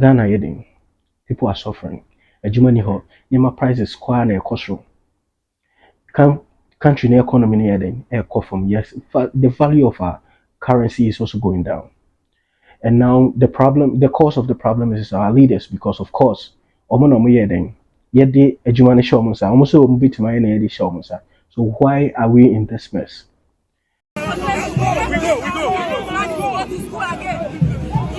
Ghana yedin. People are suffering. Ejumani ho. Nima prices kwa na ekosro. Country na economy na yedin. Eko from yes. The value of our currency is also going down. And now the cause of the problem is our leaders because of course, omo na omo yedin. Yedi ejumani show musa. Omo so omo bitima na yedi show musa. So why are we in this mess? If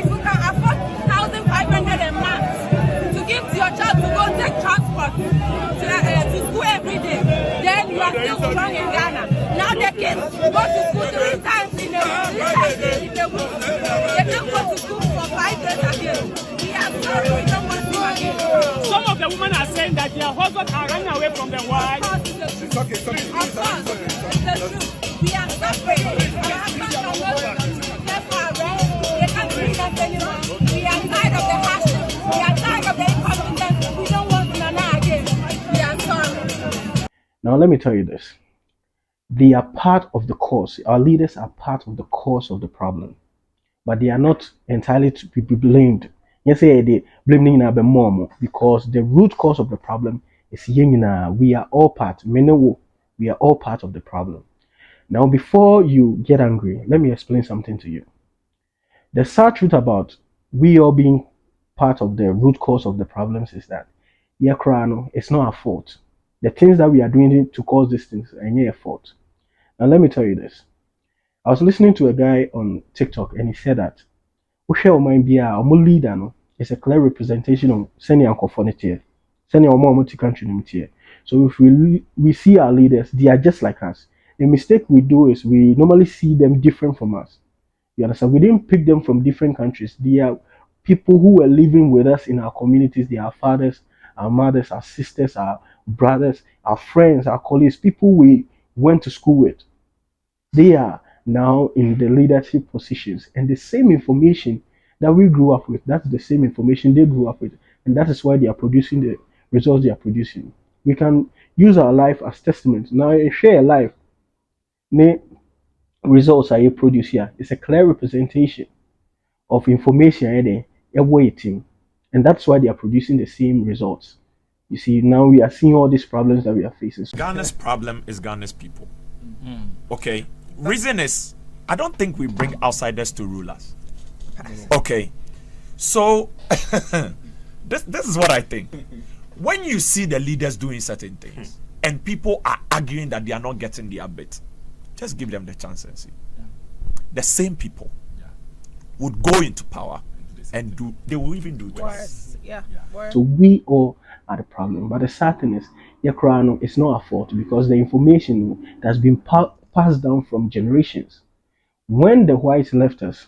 you can afford 1,500 a month to give to your child to go take transport to school every day, then you are still strong in Ghana. Now the kids go to school 3 times in a week. They don't go to school for 5 days again. We are sorry, we don't want to again. Some of the women are saying that their husbands are running away from their wives. Of course, it's the truth. Of course, it's the truth. We are suffering. Our husbands are not therefore arrest. They can't treat us anymore. We are tired of the hardship. We are tired of the incompetence. We don't want Nana again. We are sorry. Now let me tell you this. They are part of the cause. Our leaders are part of the cause of the problem. But they are not entirely to be blamed. Yes, they blaming mom because the root cause of the problem is we are all part. We are all part of the problem. Now, before you get angry, let me explain something to you. The sad truth about we all being part of the root cause of the problems is that it's not our fault. The things that we are doing to cause these things are your fault. Now, let me tell you this. I was listening to a guy on TikTok and he said that leader no is a clear representation of senior conformity. Senior country. So if we see our leaders, they are just like us. The mistake we do is we normally see them different from us. You understand? We didn't pick them from different countries. They are people who were living with us in our communities. They are our fathers, our mothers, our sisters, our brothers, our friends, our colleagues, people we went to school with. They are now in the leadership positions. And the same information that we grew up with, that's the same information they grew up with. And that is why they are producing the results they are producing. We can use our life as testament. Now, share a life. Results are you produce here. It's a clear representation of information waiting, and that's why they are producing the same results. You see, now we are seeing all these problems that we are facing. Ghana's problem is Ghana's people. Okay, reason is I don't think we bring outsiders to rule us. Okay, so this is what I think. When you see the leaders doing certain things and people are arguing that they are not getting their bit, just give them the chance and see. The same people would go into power and they will even do this. So we all are the problem. But the sad thing is, it's not our fault because the information that's been passed down from generations. When the whites left us,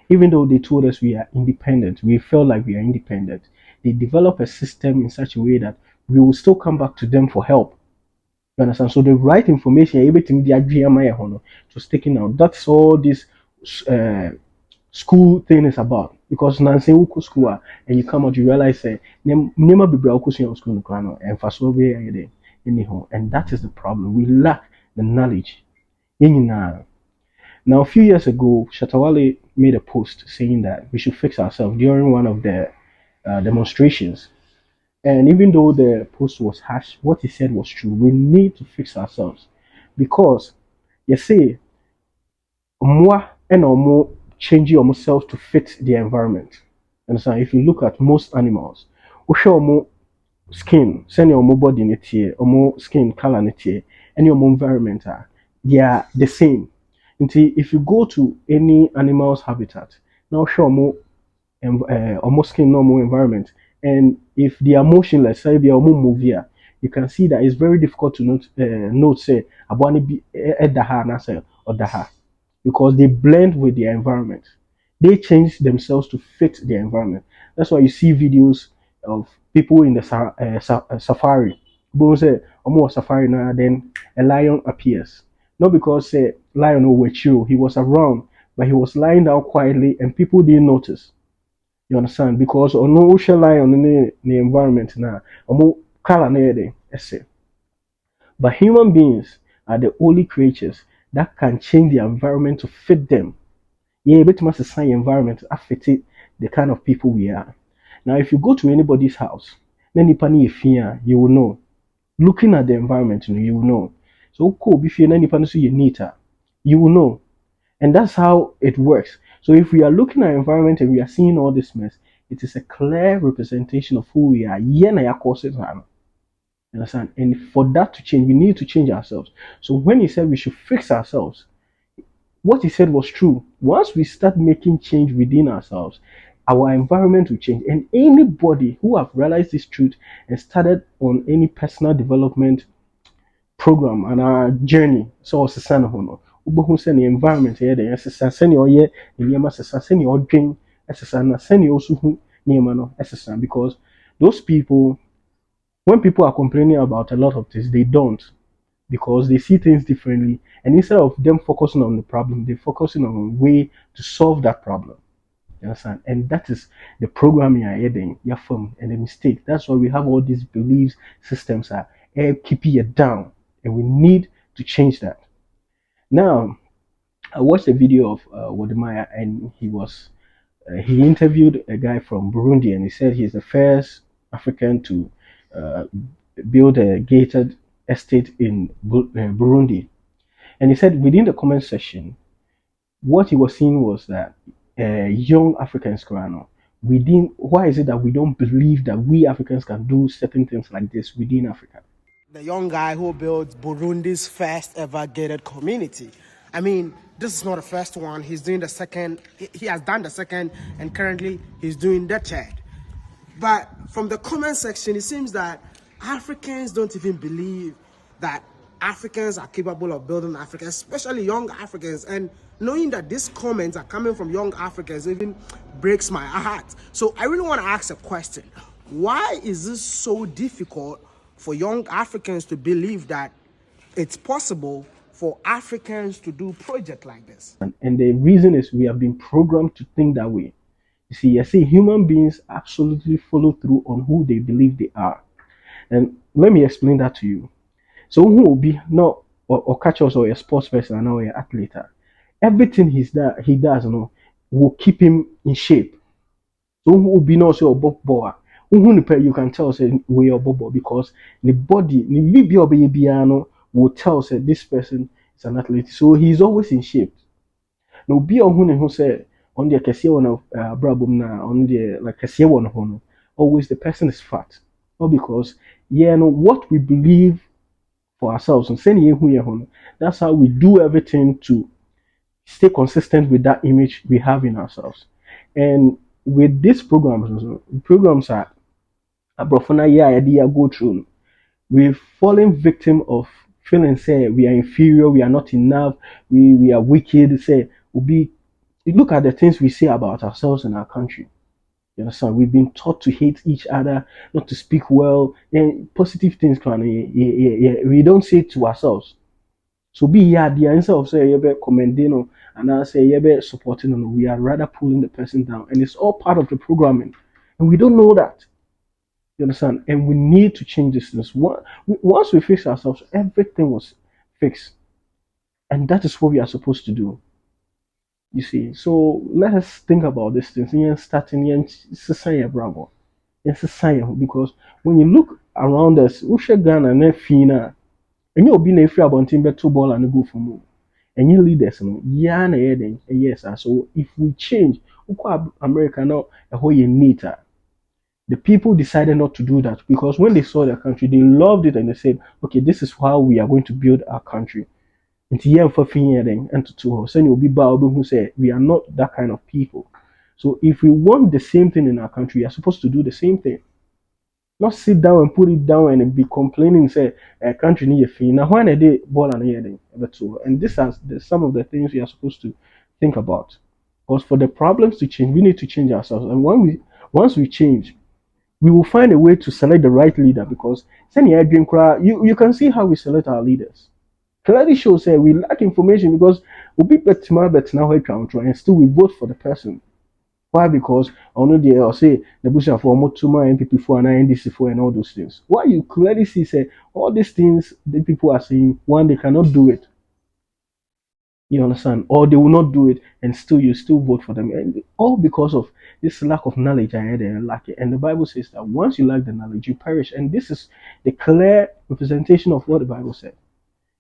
even though they told us we are independent, we felt like we are independent, they developed a system in such a way that we will still come back to them for help. You understand? So the right information, everything they agree to sticking out. That's all this school thing is about. Because Nancy Uku school and you come out, you realize never be broken school and for so and that is the problem. We lack the knowledge. Now, a few years ago, ShattaWale made a post saying that we should fix ourselves during one of the demonstrations. And even though the post was harsh, what he said was true. We need to fix ourselves because you see, more and more changing ourselves to fit the environment. And so, if you look at most animals, we show more skin, send your body in it or more skin color in it, and your environment they are the same. Until if you go to any animal's habitat, now show more almost skin normal environment. And if they are motionless, say they are move here, you can see that it's very difficult to note say abani be edaha na say odaha because they blend with the environment. They change themselves to fit the environment. That's why you see videos of people in the safari. But say almost safari now, then a lion appears. Not because say lion were chill, he was around, but he was lying down quietly and people didn't notice. You understand? Because no ocean lion in the environment now, but human beings are the only creatures that can change the environment to fit them. Yeah, but must assign environment to fit the kind of people we are. Now, if you go to anybody's house, then you will know. Looking at the environment, you will know. So, cool, if you're neater, you will know. And that's how it works. So, if we are looking at environment and we are seeing all this mess, it is a clear representation of who we are. Yeah, na ya cause it, you understand? And for that to change, we need to change ourselves. So, when he said we should fix ourselves, what he said was true. Once we start making change within ourselves, our environment will change. And anybody who have realized this truth and started on any personal development program and our journey, so it's a sign of honor. Who send the environment here, the SSS, send your year, the Yama send your dream, SSS, send you also who Niamano, SSS, because those people, when people are complaining about a lot of things, they don't, because they see things differently. And instead of them focusing on the problem, they're focusing on a way to solve that problem. You understand? And that is the programming you're adding, your firm, and the mistake. That's why we have all these beliefs systems are keeping you down. And we need to change that. Now, I watched a video of Wodemaya, and he interviewed a guy from Burundi, and he said he's the first African to uh, build a gated estate in Burundi. And he said within the comment section, what he was seeing was that young Africans, why is it that we don't believe that we Africans can do certain things like this within Africa? The young guy who built Burundi's first ever gated community. I mean, this is not the first one. He's doing the second. He has done the second, and currently he's doing the third. But from the comment section, it seems that Africans don't even believe that Africans are capable of building Africa, especially young Africans. And knowing that these comments are coming from young Africans even breaks my heart. So I really want to ask a question. Why is this so difficult for young Africans to believe that it's possible for Africans to do projects like this? And the reason is we have been programmed to think that way. You see, I say human beings absolutely follow through on who they believe they are. And let me explain that to you. So who will be not or catch us or a sports person or an athlete? Everything he does, will keep him in shape. So who will be not so bob boa. You can tell say we are bobo because the body, the BBO will tell say this person is an athlete. So he's always in shape. Now be who say on the kesiye one of brabum na on the like kesiye one hono. Always the person is fat. Not because what we believe for ourselves and saying who that's how we do everything to stay consistent with that image we have in ourselves. And with these programs are abrofona idea go through. We've fallen victim of feeling say we are inferior, we are not enough, we are wicked. Say we'll be. You look at the things we say about ourselves in our country. You understand? We've been taught to hate each other, not to speak well, and positive things. We don't say it to ourselves. So be the answer of say you commending and I say you supporting, we are rather pulling the person down, and it's all part of the programming, and we don't know that. You understand? And we need to change this. Once we fix ourselves, everything was fixed, and that is what we are supposed to do. You see, so let us think about these things. Bravo. Because when you look around us, Usha Ghana and Fina, and you'll be a free about timber two ball and go for move. And you leaders, yes. So if we change, America now a whole neater. The people decided not to do that because when they saw their country, they loved it and they said, okay, this is how we are going to build our country. Nti yɛmfa fi yɛn ntoto hɔ sɛnea obi ba who say we are not that kind of people. So if we want the same thing in our country, we are supposed to do the same thing. Not sit down and put it down and be complaining say a country need a fee. Now when they ball and heading, and this is some of the things we are supposed to think about. Because for the problems to change, we need to change ourselves. And once we change, we will find a way to select the right leader because you can see how we select our leaders. Clearly shows that we lack information because we'll be better now and still we vote for the person. Why? Because I know they will say the bush for Motuma NPP for and NDC for and all those things. Why you clearly see say all these things the people are saying one they cannot do it. You understand? Or they will not do it, and still you still vote for them, and all because of this lack of knowledge I had and lack it. And the Bible says that once you lack the knowledge, you perish. And this is the clear representation of what the Bible said.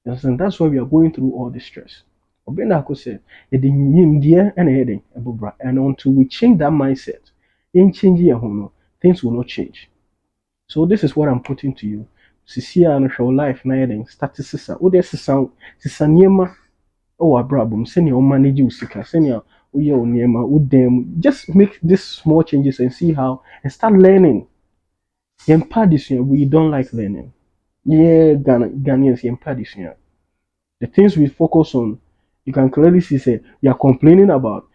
You understand? That's why we are going through all this stress. Obenako said, "Edi nyimdeɛ ɛna ɛyɛ den ɛbobra." And until we change that mindset, in changing your home, things will not change. So this is what I'm putting to you. Sisi a no hwɛ life na yɛ den start sisa. Wo de sisa nneɛma ɛwɔ abrabom sɛnea wo manage wo sika, sɛnea woyɛ wo nneɛma, wo dan mu. Just make these small changes and see how and start learning. Yɛmpa adesua, we don't like learning. Yeah, Ghanaians yɛmpa adesua. The things we focus on, you can clearly see say we are complaining about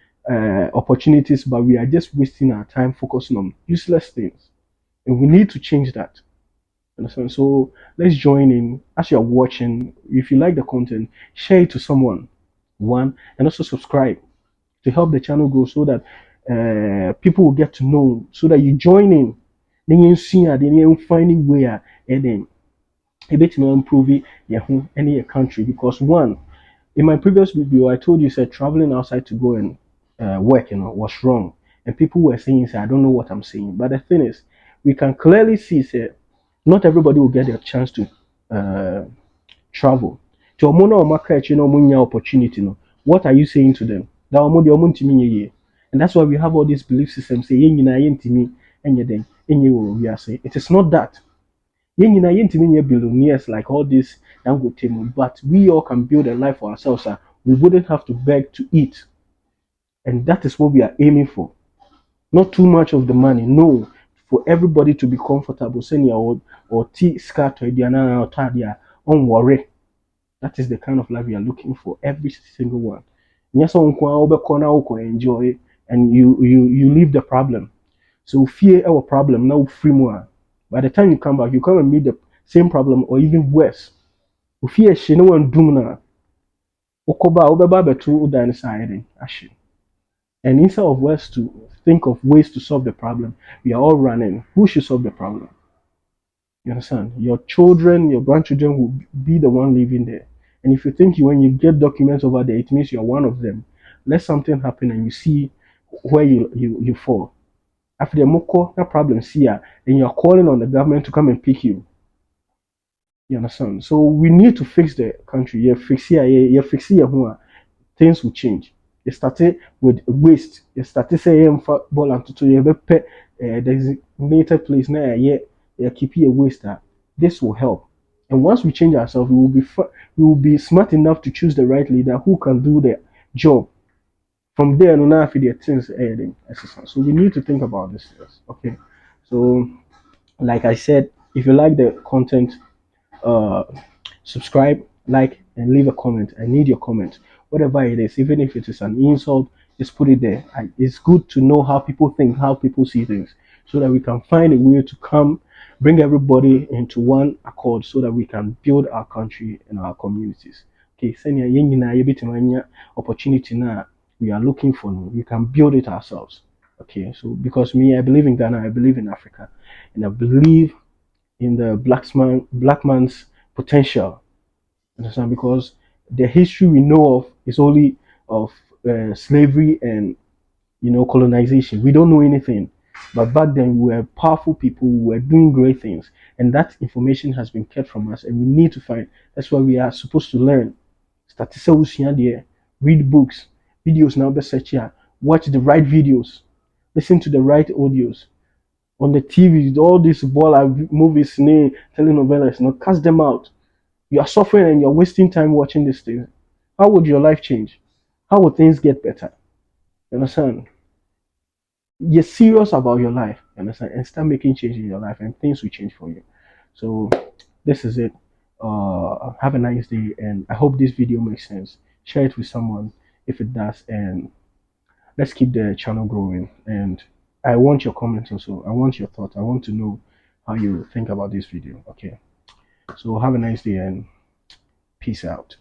opportunities, but we are just wasting our time focusing on useless things. And we need to change that. Understand? So let's join in as you're watching. If you like the content, share it to someone. One, and also subscribe to help the channel grow so that people will get to know, so that you join in. Then you see then you find a way and then a bit more improve any country. Because one, in my previous video I told you said traveling outside to go and work was wrong, and people were saying say I don't know what I'm saying. But the thing is, we can clearly see say not everybody will get a chance to travel. To omo na catch opportunity no. What are you saying to them? That omo de omo ntimi ye. And that's why we have all these belief systems say yen nyina yen ntimi enye den enye wo we are saying. It is not that. Yen nyina yen ntimi nye billionaires like all this Dangote, but we all can build a life for ourselves. We wouldn't have to beg to eat. And that is what we are aiming for. Not too much of the money, no. For everybody to be comfortable, senior or tea scat or diana or tadia, on worry. That is the kind of life we are looking for, every single one. Yes, enjoy and you leave the problem. So fear our problem now free more. By the time you come back, you come and meet the same problem or even worse. Fear she no one doom na. Okoba obeba betu udan side ashi. And instead of ways to think of ways to solve the problem, we are all running. Who should solve the problem? You understand? Your children, your grandchildren will be the one living there. And if you think when you get documents over there, it means you're one of them. Let something happen and you see where you fall. After the moko, no problem, see ya, and you're calling on the government to come and pick you. You understand? So we need to fix the country. You things will change. You started with waste. You started saying ball and to you pet designated place now. Yeah, keep you a waste. This will help. And once we change ourselves, we will be smart enough to choose the right leader who can do the job. From there, no now the things adding exercise. So we need to think about this. Okay. So, like I said, if you like the content, uh subscribe, like, and leave a comment. I need your comment, whatever it is, even if it is an insult, just put it there. It's good to know how people think, how people see things, so that we can find a way to come bring everybody into one accord so that we can build our country and our communities. Okay, senior opportunity now we are looking for, we can build it ourselves. Okay, so because me, I believe in Ghana, I believe in Africa, and I believe in the black man's potential. Understand? Because the history we know of is only of slavery and colonization. We don't know anything. But back then we were powerful people, we were doing great things, and that information has been kept from us, and we need to find. That's why we are supposed to learn. Read books, videos now, search here, watch the right videos, listen to the right audios on the TV, all these movies, telenovelas, cast them out. You are suffering and you're wasting time watching these things. How would your life change? How would things get better? You understand? You're serious about your life, you understand, and start making change in your life, and things will change for you. So this is it. Have a nice day, and I hope this video makes sense. Share it with someone if it does, and let's keep the channel growing. And I want your comments also. I want your thoughts. I want to know how you think about this video. Okay. So have a nice day and peace out.